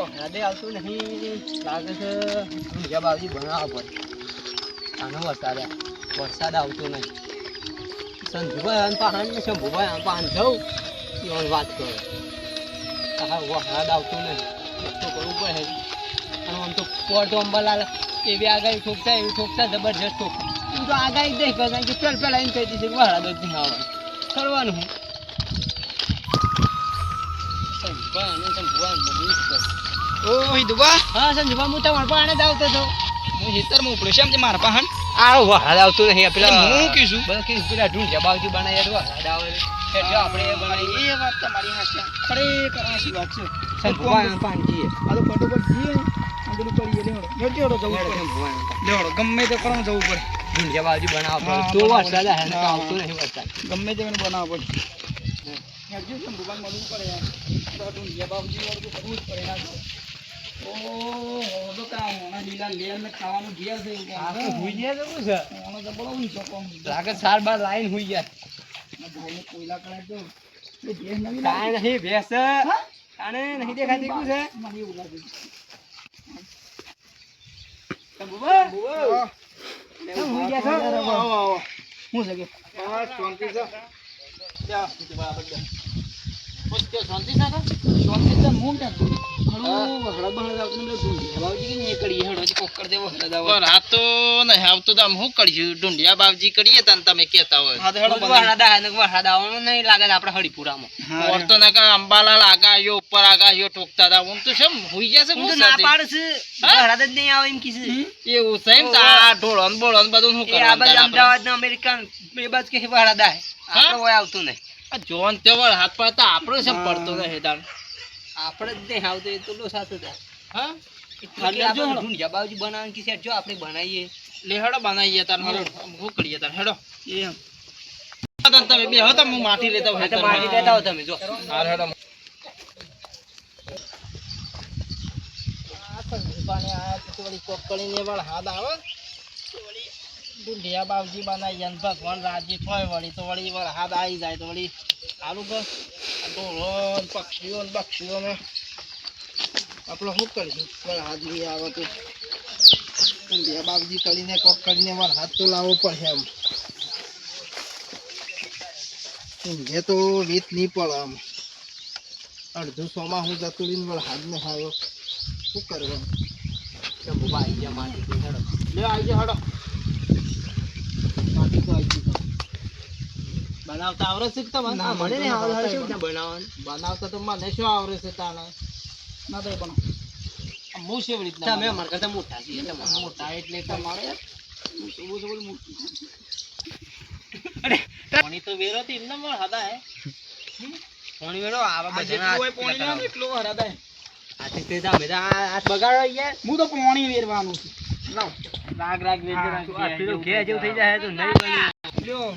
વરસાદે આવતું નહીં લાગે છે બીજા બાજુ બનાવવા પડે આનો વરસાદ આવતો નહીં સંજુભાઈ પાહન ને શંભુભાઈ પાહન જવું એવાની વાત કરો વરસાદ આવતું નહીં તો કરવું પડે અને આમ તો પોટો અંબાલાલ એવી આગાહી ઠોકતા જબરજસ્ત ઠોકતા તું તો આગાહી દઈ કારણ કે પેલા એમ કહી દીધું કે વરસાદ જ નહીં આવવાનું કરવાનું હું ઓય દુબા હા સંજુભા હું તમારા પાણે જ આવતો હતો હું હિતરમાં ઉપડ્યો છે એમ તે મારા પાહન આ વરસાદ આવતું નહીં પેલા હું કીધું પેલા ઢૂંઢ્યા બાવજી બનાવી વરસાદ આવે જો આપણે એ બનાવી એ વાત તમારી હાચી ખરેખર હાચી વાત છે સંજુભા પાનજી આ તો ફટોફટ જઈએ આગળ પડીએ લેવડો જવું પડે લેવડો ગમે તે કરવા જવું પડે ઢૂંઢ્યા બાવજી બનાવવા પડે તો વરસાદ આવે ને આવતું નહીં વરસાદ ગમે તે બનાવવા પડે હેડજો છે ભગવાન મળવું પડે યાર તો ઢૂંઢિયા બાવજી વાળું કરવું જ પડે ના ઓ તો કા ઓના લીલા લેર ને ખાવાનું ઘેર છે આ તો હુઈ ગયા તો છે ઓનો તો બળો ઊંચો કોમ લાગે સાર બાર લાઈન હુઈ ગયા ભાઈને કોયલા કરે તો એ ભેસ નવી કાંઈ નહીં ભેંસ કાને નહીં દેખાતી કું છે મને એવું લાગે સંભુભા બુવા હુઈ ગયા છો આવો હું છે કે બસ શાંતિ છે જા બરાબર જા પોતે શાંતિ છે કા શાંતિ છે હું કે હળો હળબા આવતો ને ઢૂંઢિયા બાવજી કે ને કરી હેડો કોક કર દેવો હળદા પર આ તો નહીં આવતું તો આમ શું કરીશું ઢૂંઢિયા બાવજી કરીએ તાન તમે કહેતા હોય હા તો હેડો વરસાદ આવવાનું નહીં લાગે આપણે હળીપુરામાં ઓર તો નકા અંબાલાલ આગાહીઓ ઉપર આગાહીઓ ઠોકતા હતા હું તો શેમ હોઈ જશે હું તો ના પાડું છું વરસાદ જ નહીં આવે એમ કીધું એવું છે એમ આ ઢોળન બોળન બધું શું એ આ બાજુ અમદાવાદ ને અમેરિકન એ બાજુ કે વરસાદ આવે આપણે હોય આવતું નહીં આ જોન તેવળ હાથ પડતા આપણો શેમ પડતો નહીં તાન આપણે જ નહીં આવતું એ તો લો સાથે થાય હા ઢૂંઢિયા બાવજી બનાવવાનું કીધું જો આપણે બનાવીએ લે હેડો બનાવીએ તાન હેડો શું કરીએ તાન હેડો એમ તમે બે હતા હું માટી લેતા હોય તો મારી લેતા હો તમે જો હા હેડો ઢૂંઢિયા બાવજી બનાવી ભગવાન રાજી થાય વળી તો વળી વરસાદ આવી જાય તો વળી સારું કર ઢોરો પક્ષીઓ ને બક્ષીઓને આપણે શું કરીશું વરસાદ નહીં આવે તો ઢૂંઢિયા બાવજી કરીને કોક કરીને વરસાદ તો લાવવો પડે એમ ઊંઘે તો રીત નહીં પડે આમ અડધું સોમાં હું જતું રહીને વરસાદ ને આવ્યો શું કરવાનું શંભુભા આવી ગયા માટી હેડો લે આવી જા હડો માટી તો આવી ગઈ બનાવતા આવડે છે કે તમને ના મને નહીં આવડે શું બનાવવાનું બનાવતા તો મને શું આવડે છે તાણે ના તો પણ હું છે એવી રીતના તમે અમારા કરતા મોટા છીએ એટલે મોટા એટલે તમારે મોટું પાણી તો વેરો થી એમને પણ હતા હે પાણી વેળો આવા આ જેટલું હોય પાણી ના એટલું હરાદાય આ તે તમે આ બગાડો યાર હું તો પાણી વેરવાનું છે લાવ રાગ વેચે આટલું ઘે જેવું થઈ જાય તો નહીં બન્યું લ્યો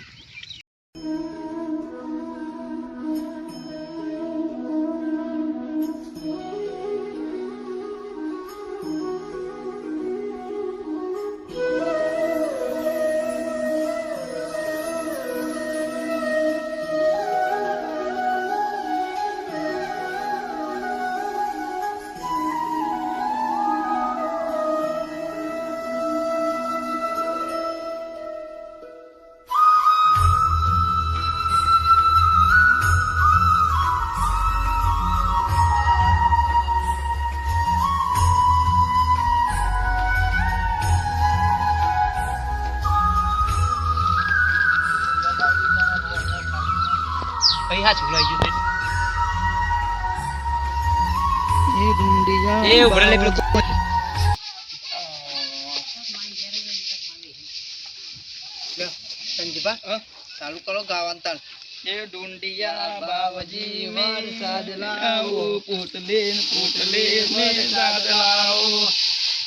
ભાઈ હા છુલાઈ ગયું એ ઢૂંઢિયા એ ઉભરે લે પેલો સંજીભા ચાલુ કરો ગાવાનું તાન એ ઢૂંઢિયા બાવજી વરસાદ લાવો પોટલે વરસાદ લાવો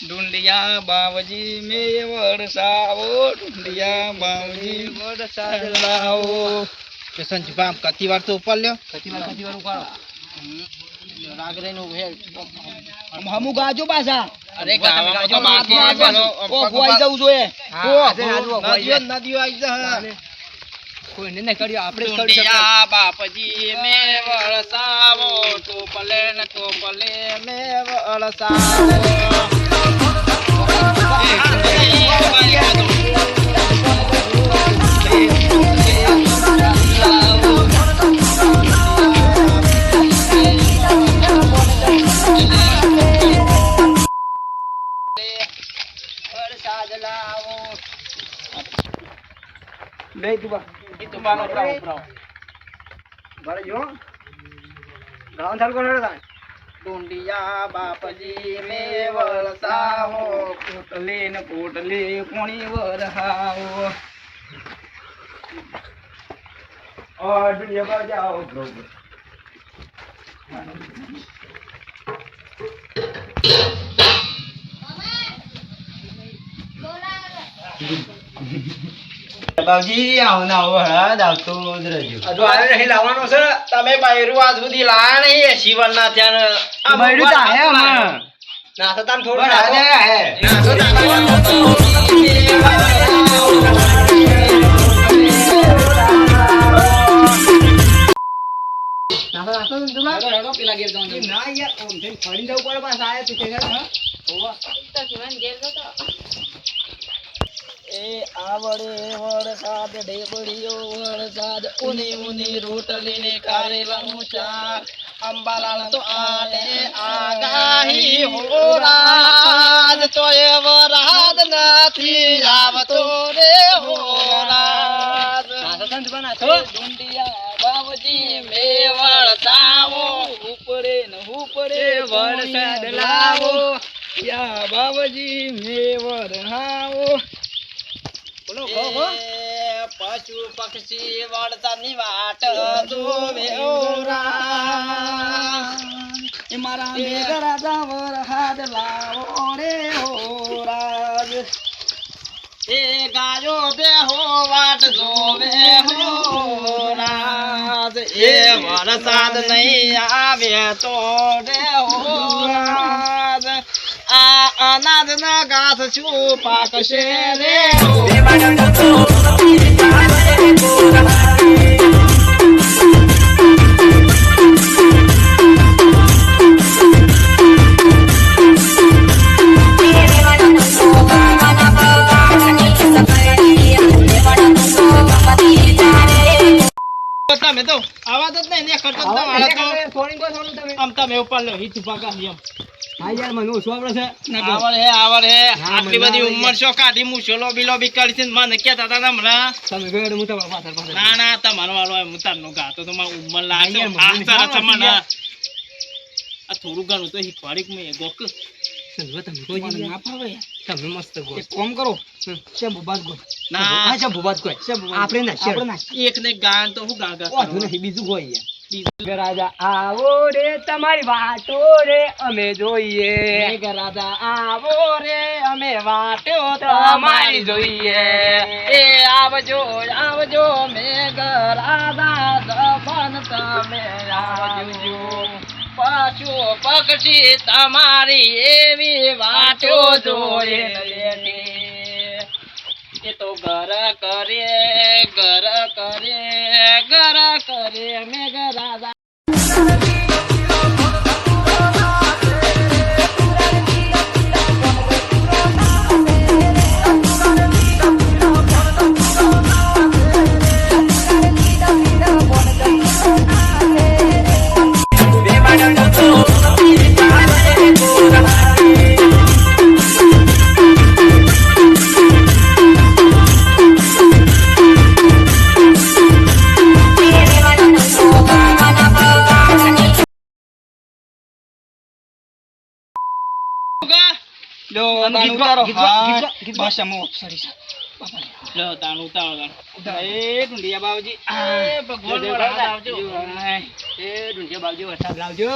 ઢૂંઢિયા બાવજી મે વરસાવો ઢૂંઢિયા બાવજી વરસાદ લાવો કે સંજીભા આમ કતી વાર તો ઉપર લ્યો કતી વાર ઉપાડો રાગ રહીને ઉભે હમુ ગાજો પાછા અરે ગાવામાં તો બાકી ઓ ગોઈ જવું જોઈએ નદીઓ આવી જા કોઈને નહીં કર્યો આપણે જ કર્યું ઢૂંઢિયા બાપજી મે વરસાવો તો ટોપલે ને ટોપલે મે વરસાદ વરસાદ લાવો લે તું બા ઈ તો બાનો પ્રાવ ભલે જો ગામ ચાલુ કરો રે ડુંડિયા બાપજી મે વરસાવો પોટલી ને પોટલી કોણી વરહાવો દુનિયા પર જાઓ બરોબર બાબજી આવો ના આવો હળદ આવતો જ રહેજો. હજુ આરે નહીં લાવવાનો છે તમે બૈરું આજ સુધી લાયા નહીં એ શિવરના ત્યાં આ બૈરું તો આહે હમણાં. ના તો તાન થોડું બરાબર નાખો. હે. નાખો નાખો ધંધુભા. પેલા ઘેર જવાનું. ના યાર ઓમ થઈને ફરીને જવું પડે પાછા આયા તું કે હા? એ આવડે વરસાદ ઢેબડીઓ વરસાદ ઉની ઉની રોટલી ને કારેલાનું શાક અંબાલાલ તો આને આગાહી હોરાજ તો એ વરસાદ નથી આવતો રે હોરાજ નાખો ધંધુભા નાખો. ડુંડિયા બાબજી મે વરસાવો ઉપરે ને ઉપરે વરસાદ લાવો યા બાબજી મે વરહાવો બોલો કહો કહો. પશુ પક્ષી વરસાદની વાટ જોવે ઓરા એ મારા મેઘરાજા વરસાદ લાવો રે હોરાજ એ ગાયો બેહો વાટ જોવે હોરાજ એ વરસાદ નહીં આવે તો રે હોરાજ આ અનાજ ના ઘાસ શું પાકશે રે તમે તો આવાજ જ નહીં ને કરતો આવો તમારે તો થોડી કો થોડું તમે. આમ તમે ઉપર લો હિત પાકા નિયમ હા યાર મને ઓછું આવડે છે. આવડ હે હા, આટલી મને બધી આવડે ઉંમર છો કાઢી મુશોલો બીલો બી કરી છે મને કહેતા હતા હમણાં તમે ગયો હું તમારા પાછળ પાછળ. ના ના તમારો વાળો હું તારનો ગાતો તો મારી ઉંમર લાગે યાર, આ મને સરસ આવડે મને યાર. આ થોડું ઘણું તો શીખવાડી કે મેં ગોક ધંધુભા તમે કોઈ મને યાર. ના ફાવે યાર. તમે મસ્ત ગો. એક કામ કરો છે બુબાત ગો. ના હા છે બુબાત કોઈ. આપણે ના શેર. એક ને ગાન તો હું ગા ગા ઓધું નહીં બીજું કોઈ યાર. રાજા આવો રે તમારી વાટો રે અમે જોઈએ. રાજા આવો રે અમે વાટ્યો તમારી જોઈએ એ આવજો આવજો મેઘરાજા જબન તમે આવજો પશુ પક્ષી તમારી એવી વાટો જોઈએ એ તો ઘર કરે મેઘરાજા લો તાણ ઉતારો હા ભાષામાં સોરી લો તાણ ઉતારો એ ડુંડિયા બાવજી એ ભગવાન વરસાદ આવજો એ ડુંડિયા બાવજી વરસાદ લાવજો.